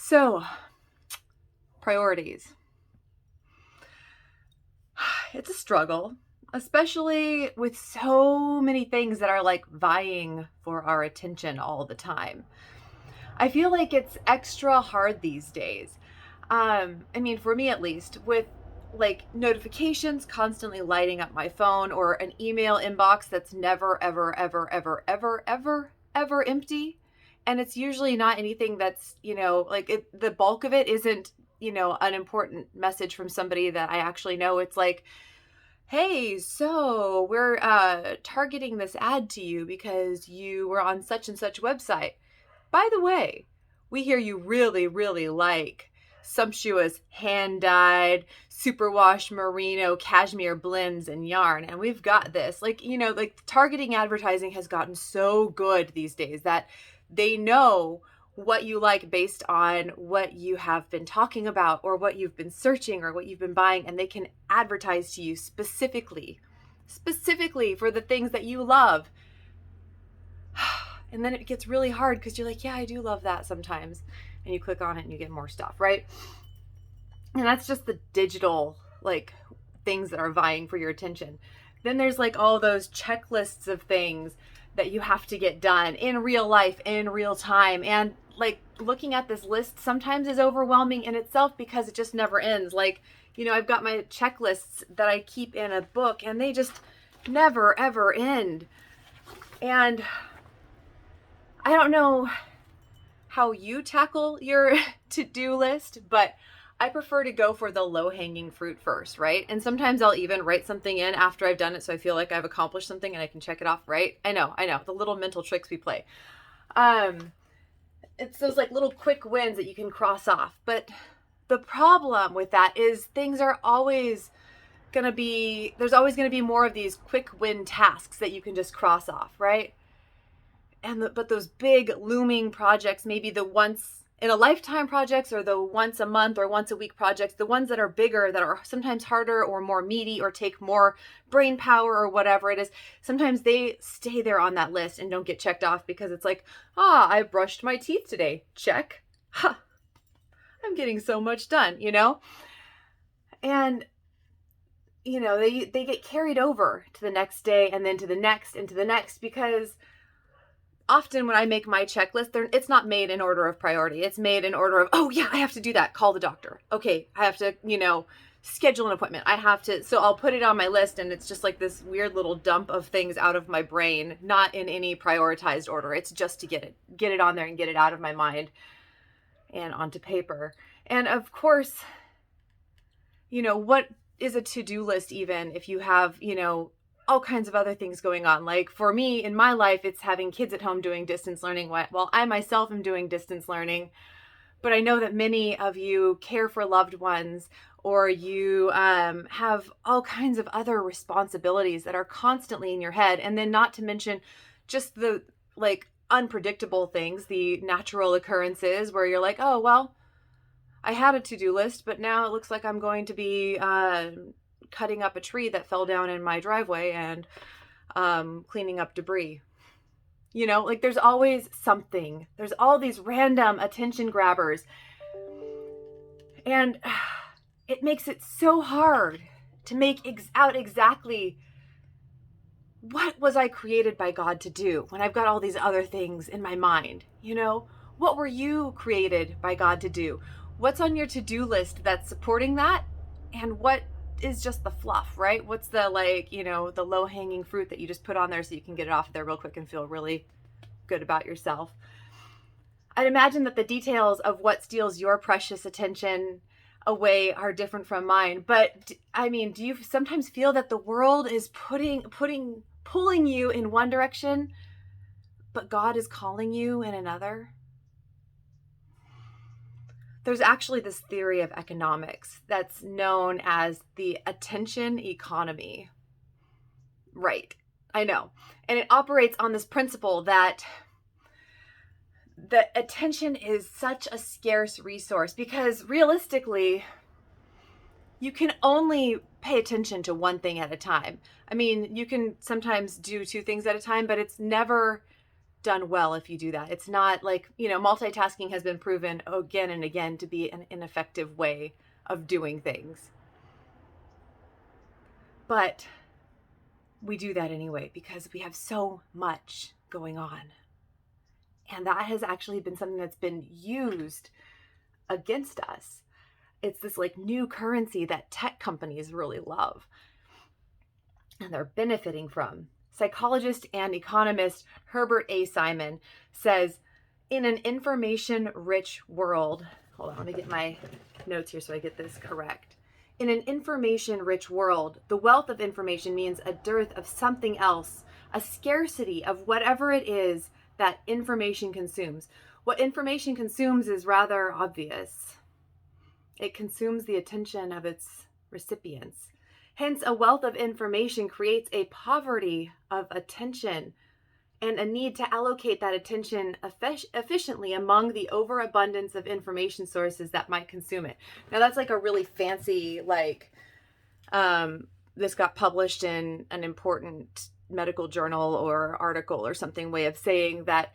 So, priorities. It's a struggle, especially with so many things that are like vying for our attention all the time. I feel like it's extra hard these days. I mean, for me at least, with like notifications constantly lighting up my phone or an email inbox that's never, ever, ever, ever, ever, ever, ever empty. And it's usually not anything that's, the bulk of it isn't, an important message from somebody that I actually know. It's like, hey, so we're targeting this ad to you because you were on such and such website. By the way, we hear you really, really like sumptuous hand dyed, superwash merino cashmere blends and yarn. And we've got this. Like targeting advertising has gotten so good these days that they know what you like based on what you have been talking about or what you've been searching or what you've been buying. And they can advertise to you specifically for the things that you love. And then it gets really hard because you're like, yeah, I do love that sometimes. And you click on it and you get more stuff, right? And that's just the digital, like, things that are vying for your attention. Then there's like all those checklists of things that you have to get done in real life, in real time. And like looking at this list sometimes is overwhelming in itself because it just never ends. Like, I've got my checklists that I keep in a book and they just never, ever end. And I don't know how you tackle your to-do list, but I prefer to go for the low-hanging fruit first, right? And sometimes I'll even write something in after I've done it so I feel like I've accomplished something and I can check it off, right? I know, the little mental tricks we play. It's those like little quick wins that you can cross off. But the problem with that is things are always there's always going to be more of these quick win tasks that you can just cross off, right? But those big looming projects, maybe the once in a lifetime projects or the once a month or once a week projects, the ones that are bigger, that are sometimes harder or more meaty or take more brain power or whatever it is, sometimes they stay there on that list and don't get checked off because it's like, I brushed my teeth today. Check. Ha. I'm getting so much done, And they get carried over to the next day and then to the next and to the next because often when I make my checklist, it's not made in order of priority. It's made in order of, oh yeah, I have to do that. Call the doctor. Okay, I have to, schedule an appointment. So I'll put it on my list and it's just like this weird little dump of things out of my brain, not in any prioritized order. It's just to get it on there and get it out of my mind and onto paper. And of course, what is a to-do list even if you have, all kinds of other things going on. Like for me in my life, it's having kids at home doing distance learning while I myself am doing distance learning. But I know that many of you care for loved ones or you have all kinds of other responsibilities that are constantly in your head. And then not to mention just the like unpredictable things, the natural occurrences where you're like, oh, well, I had a to-do list, but now it looks like I'm going to be cutting up a tree that fell down in my driveway and cleaning up debris. Like there's always something. There's all these random attention grabbers. And it makes it so hard to make out exactly what was I created by God to do when I've got all these other things in my mind. What were you created by God to do? What's on your to-do list that's supporting that? And what is just the fluff, right? What's the the low-hanging fruit that you just put on there so you can get it off there real quick and feel really good about yourself? I'd imagine that the details of what steals your precious attention away are different from mine. But I mean, do you sometimes feel that the world is pulling you in one direction, but God is calling you in another? There's actually this theory of economics that's known as the attention economy. Right, I know. And it operates on this principle that the attention is such a scarce resource because realistically, you can only pay attention to one thing at a time. I mean, you can sometimes do two things at a time, but it's never done well if you do that. It's not like, multitasking has been proven again and again to be an ineffective way of doing things. But we do that anyway because we have so much going on. And that has actually been something that's been used against us. It's this like new currency that tech companies really love and they're benefiting from. Psychologist and economist Herbert A. Simon says, in an information-rich world, hold on, let me get my notes here so I get this correct. In an information-rich world, the wealth of information means a dearth of something else, a scarcity of whatever it is that information consumes. What information consumes is rather obvious. It consumes the attention of its recipients. Hence, a wealth of information creates a poverty of attention and a need to allocate that attention efficiently among the overabundance of information sources that might consume it. Now, that's like a really fancy, this got published in an important medical journal or article or something way of saying that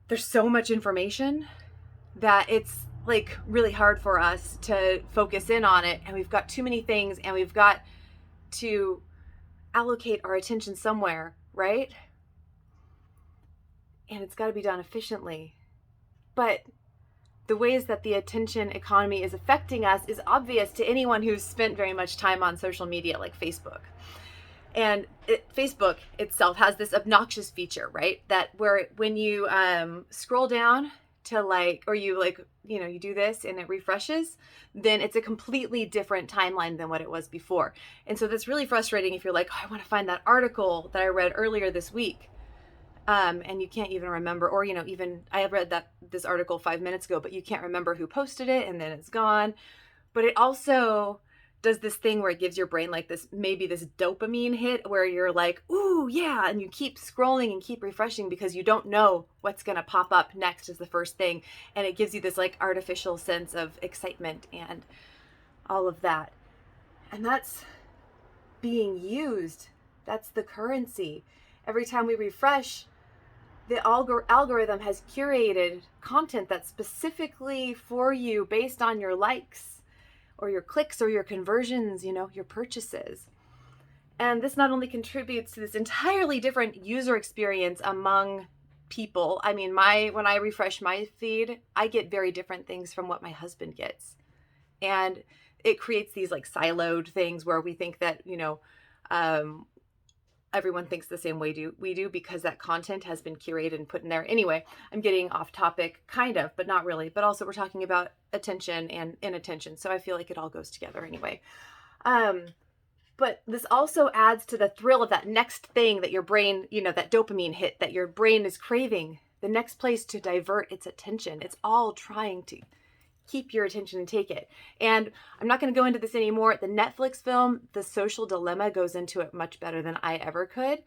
there's so much information that it's like really hard for us to focus in on it, and we've got too many things and we've got to allocate our attention somewhere, right? And it's got to be done efficiently. But the ways that the attention economy is affecting us is obvious to anyone who's spent very much time on social media like Facebook. And Facebook itself has this obnoxious feature, right? That where when you scroll down to you do this and it refreshes, then it's a completely different timeline than what it was before. And so that's really frustrating if you're like, oh, I want to find that article that I read earlier this week. And you can't even remember, or, even I read this article 5 minutes ago, but you can't remember who posted it and then it's gone. But it also does this thing where it gives your brain like this dopamine hit where you're like, ooh, yeah. And you keep scrolling and keep refreshing because you don't know what's going to pop up next as the first thing. And it gives you this like artificial sense of excitement and all of that. And that's being used. That's the currency. Every time we refresh, the algorithm has curated content that's specifically for you based on your likes or your clicks or your conversions, your purchases. And this not only contributes to this entirely different user experience among people. I mean, when I refresh my feed, I get very different things from what my husband gets. And it creates these like siloed things where we think that, everyone thinks the same way we do because that content has been curated and put in there. Anyway, I'm getting off topic, kind of, but not really. But also we're talking about attention and inattention. So I feel like it all goes together anyway. But this also adds to the thrill of that next thing that your brain, that dopamine hit that your brain is craving, the next place to divert its attention. It's all trying to keep your attention and take it. And I'm not going to go into this anymore. The Netflix film, The Social Dilemma, goes into it much better than I ever could.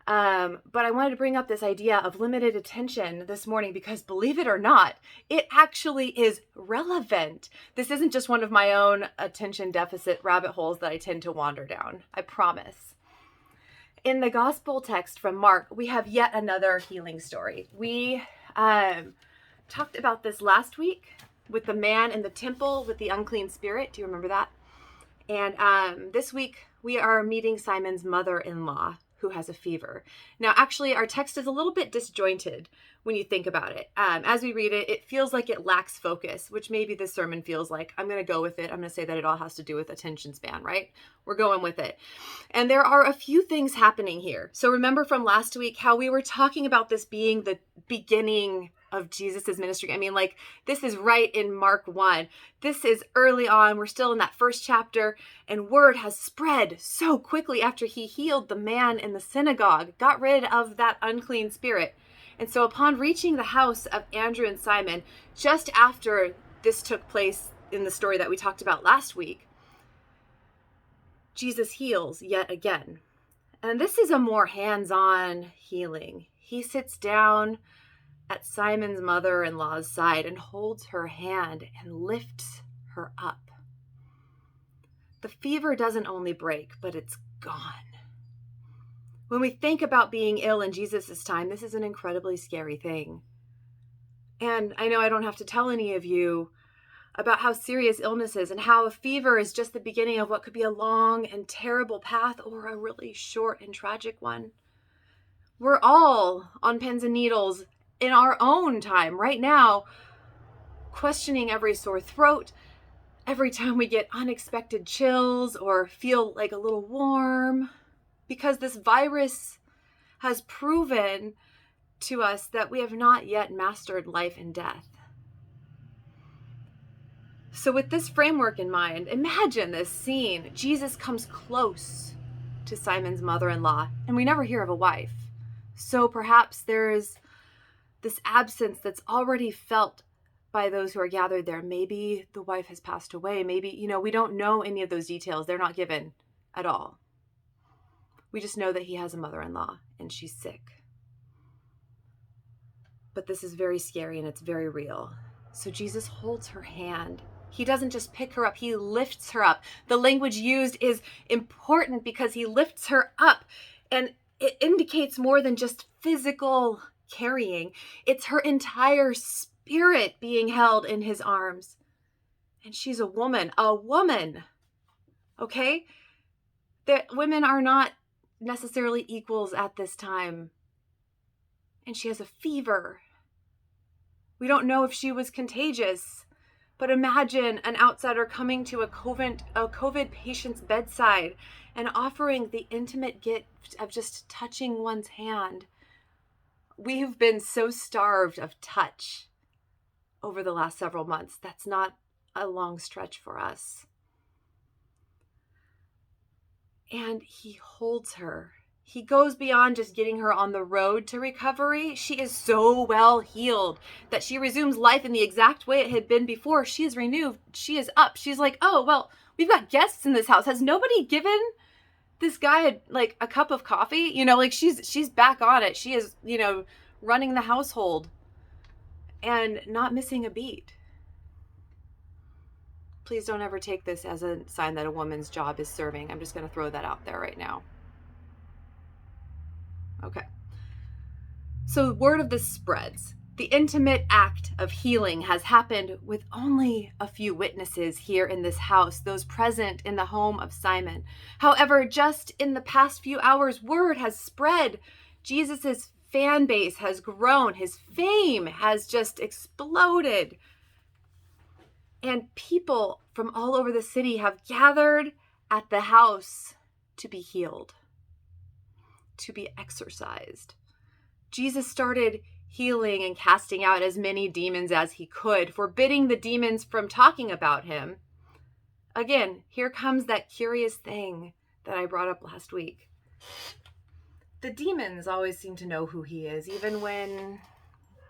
But I wanted to bring up this idea of limited attention this morning because, believe it or not, it actually is relevant. This isn't just one of my own attention deficit rabbit holes that I tend to wander down. I promise. In the gospel text from Mark, we have yet another healing story. We talked about this last week with the man in the temple with the unclean spirit. Do you remember that? And this week we are meeting Simon's mother-in-law who has a fever. Now, actually, our text is a little bit disjointed when you think about it. As we read it, it feels like it lacks focus, which maybe this sermon feels like. I'm going to go with it. I'm going to say that it all has to do with attention span, right? We're going with it. And there are a few things happening here. So remember from last week how we were talking about this being the beginning of Jesus's ministry. I mean, like, this is right in Mark 1. This is early on. We're still in that first chapter, and word has spread so quickly after he healed the man in the synagogue, got rid of that unclean spirit. And so upon reaching the house of Andrew and Simon, just after this took place in the story that we talked about last week, Jesus heals yet again. And this is a more hands-on healing. He sits down at Simon's mother-in-law's side and holds her hand and lifts her up. The fever doesn't only break, but it's gone. When we think about being ill in Jesus' time, this is an incredibly scary thing. And I know I don't have to tell any of you about how serious illness is and how a fever is just the beginning of what could be a long and terrible path or a really short and tragic one. We're all on pins and needles in our own time right now, questioning every sore throat, every time we get unexpected chills or feel like a little warm, because this virus has proven to us that we have not yet mastered life and death. So with this framework in mind, imagine this scene. Jesus comes close to Simon's mother-in-law, and we never hear of a wife. So perhaps there's this absence that's already felt by those who are gathered there. Maybe the wife has passed away. Maybe, we don't know any of those details. They're not given at all. We just know that he has a mother-in-law and she's sick. But this is very scary and it's very real. So Jesus holds her hand. He doesn't just pick her up, he lifts her up. The language used is important because he lifts her up, and it indicates more than just physical carrying. It's her entire spirit being held in his arms. And she's a woman, okay? That women are not necessarily equals at this time. And she has a fever. We don't know if she was contagious. But imagine an outsider coming to a COVID patient's bedside and offering the intimate gift of just touching one's hand. We have been so starved of touch over the last several months. That's not a long stretch for us. And he holds her. He goes beyond just getting her on the road to recovery. She is so well healed that she resumes life in the exact way it had been before. She is renewed. She is up. She's like, oh, well, we've got guests in this house. Has nobody given this guy a cup of coffee? She's back on it. She is, running the household and not missing a beat. Please don't ever take this as a sign that a woman's job is serving. I'm just going to throw that out there right now. Okay. So word of this spreads. The intimate act of healing has happened with only a few witnesses here in this house, those present in the home of Simon. However, just in the past few hours, word has spread. Jesus's fan base has grown. His fame has just exploded. And people from all over the city have gathered at the house to be healed, to be exorcised. Jesus started healing and casting out as many demons as he could, forbidding the demons from talking about him. Again, here comes that curious thing that I brought up last week. The demons always seem to know who he is, even when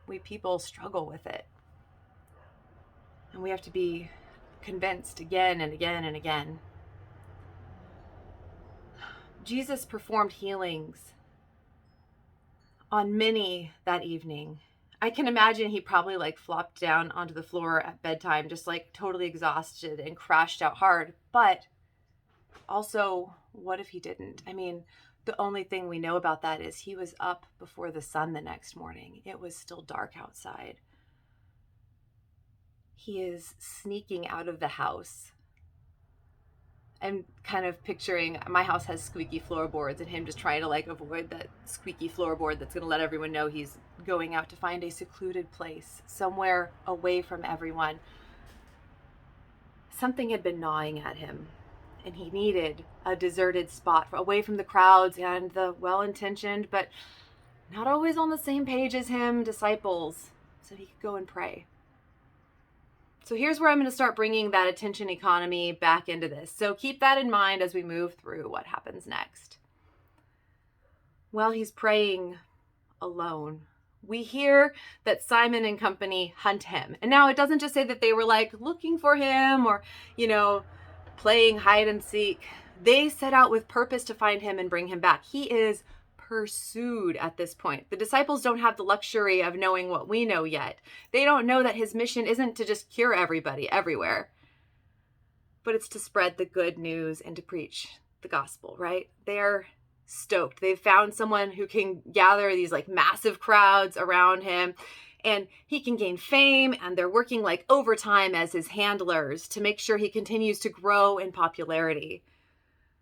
we people struggle with it. And we have to be convinced again and again and again. Jesus performed healings on many that evening. I can imagine he probably flopped down onto the floor at bedtime, just totally exhausted and crashed out hard. But also, what if he didn't? I mean, the only thing we know about that is he was up before the sun the next morning. It was still dark outside. He is sneaking out of the house. I'm kind of picturing my house has squeaky floorboards and him just trying to avoid that squeaky floorboard that's going to let everyone know he's going out to find a secluded place somewhere away from everyone. Something had been gnawing at him and he needed a deserted spot away from the crowds and the well-intentioned but not always on the same page as him disciples so he could go and pray. So here's where I'm going to start bringing that attention economy back into this. So keep that in mind as we move through what happens next. Well, he's praying alone. We hear that Simon and company hunt him. And now it doesn't just say that they were looking for him or, playing hide and seek. They set out with purpose to find him and bring him back. He is pursued at this point. The disciples don't have the luxury of knowing what we know yet. They don't know that his mission isn't to just cure everybody everywhere, but it's to spread the good news and to preach the gospel, right? They're stoked. They've found someone who can gather these like massive crowds around him, and he can gain fame, and they're working like overtime as his handlers to make sure he continues to grow in popularity.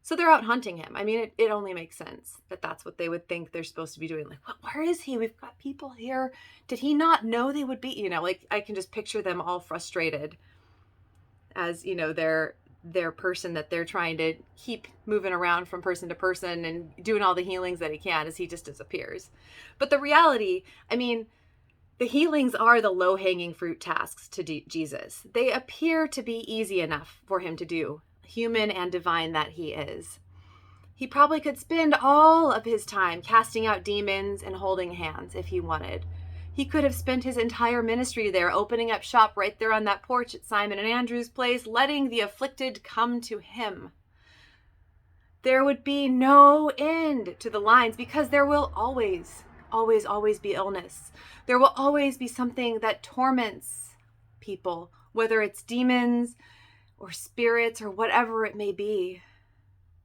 So they're out hunting him. I mean, it only makes sense that that's what they would think they're supposed to be doing. Like, where is he? We've got people here. Did he not know they would be, like I can just picture them all frustrated as, their person that they're trying to keep moving around from person to person and doing all the healings that he can as he just disappears. But the reality, I mean, the healings are the low-hanging fruit tasks to Jesus. They appear to be easy enough for him to do, human and divine that he is. He probably could spend all of his time casting out demons and holding hands if he wanted. He could have spent his entire ministry there, opening up shop right there on that porch at Simon and Andrew's place, letting the afflicted come to him. There would be no end to the lines because there will always be illness. There will always be something that torments people, whether it's demons or spirits or whatever it may be.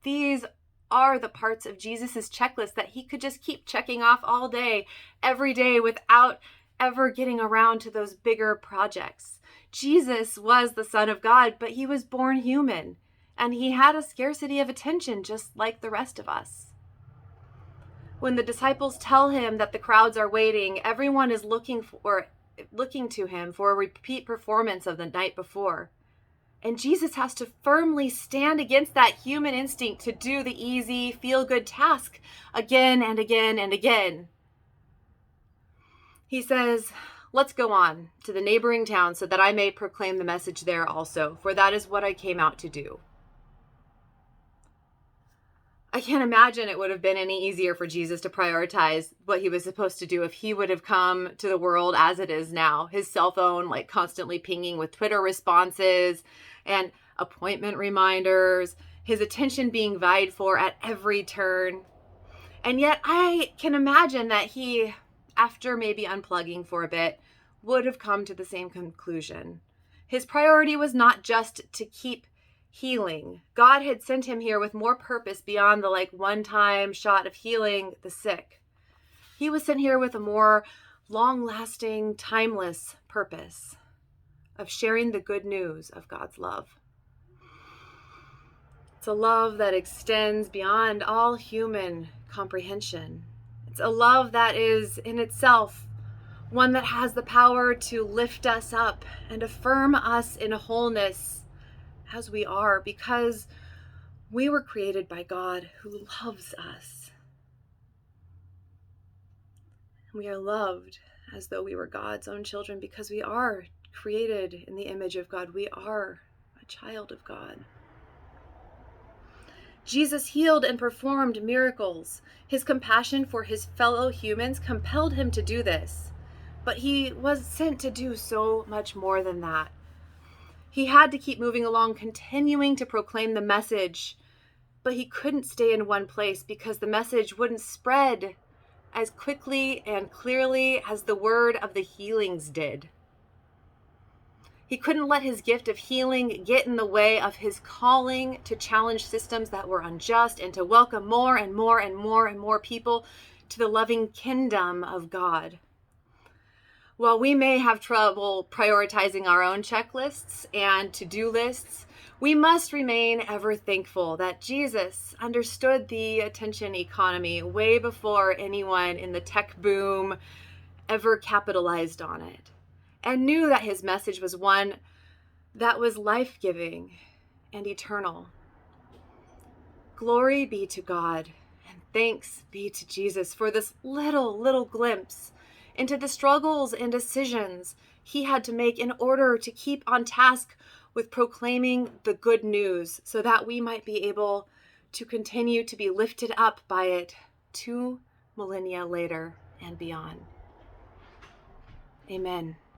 These are the parts of Jesus's checklist that he could just keep checking off all day, every day, without ever getting around to those bigger projects. Jesus was the Son of God, but he was born human, and he had a scarcity of attention just like the rest of us. When the disciples tell him that the crowds are waiting, everyone is looking to him for a repeat performance of the night before. And Jesus has to firmly stand against that human instinct to do the easy, feel-good task again and again and again. He says, "Let's go on to the neighboring town so that I may proclaim the message there also, for that is what I came out to do." I can't imagine it would have been any easier for Jesus to prioritize what he was supposed to do if he would have come to the world as it is now. His cell phone like constantly pinging with Twitter responses and appointment reminders, his attention being vied for at every turn. And yet I can imagine that he, after maybe unplugging for a bit, would have come to the same conclusion. His priority was not just to keep healing. God had sent him here with more purpose beyond the one-time shot of healing the sick. He was sent here with a more long-lasting, timeless purpose of sharing the good news of God's love. It's a love that extends beyond all human comprehension. It's a love that is in itself one that has the power to lift us up and affirm us in wholeness as we are, because we were created by God who loves us. We are loved as though we were God's own children because we are created in the image of God. We are a child of God. Jesus healed and performed miracles. His compassion for his fellow humans compelled him to do this, but he was sent to do so much more than that. He had to keep moving along, continuing to proclaim the message, but he couldn't stay in one place because the message wouldn't spread as quickly and clearly as the word of the healings did. He couldn't let his gift of healing get in the way of his calling to challenge systems that were unjust and to welcome more and more and more and more people to the loving kingdom of God. While we may have trouble prioritizing our own checklists and to-do lists, we must remain ever thankful that Jesus understood the attention economy way before anyone in the tech boom ever capitalized on it, and knew that his message was one that was life-giving and eternal. Glory be to God, and thanks be to Jesus for this little glimpse into the struggles and decisions he had to make in order to keep on task with proclaiming the good news so that we might be able to continue to be lifted up by it 2 millennia later and beyond. Amen.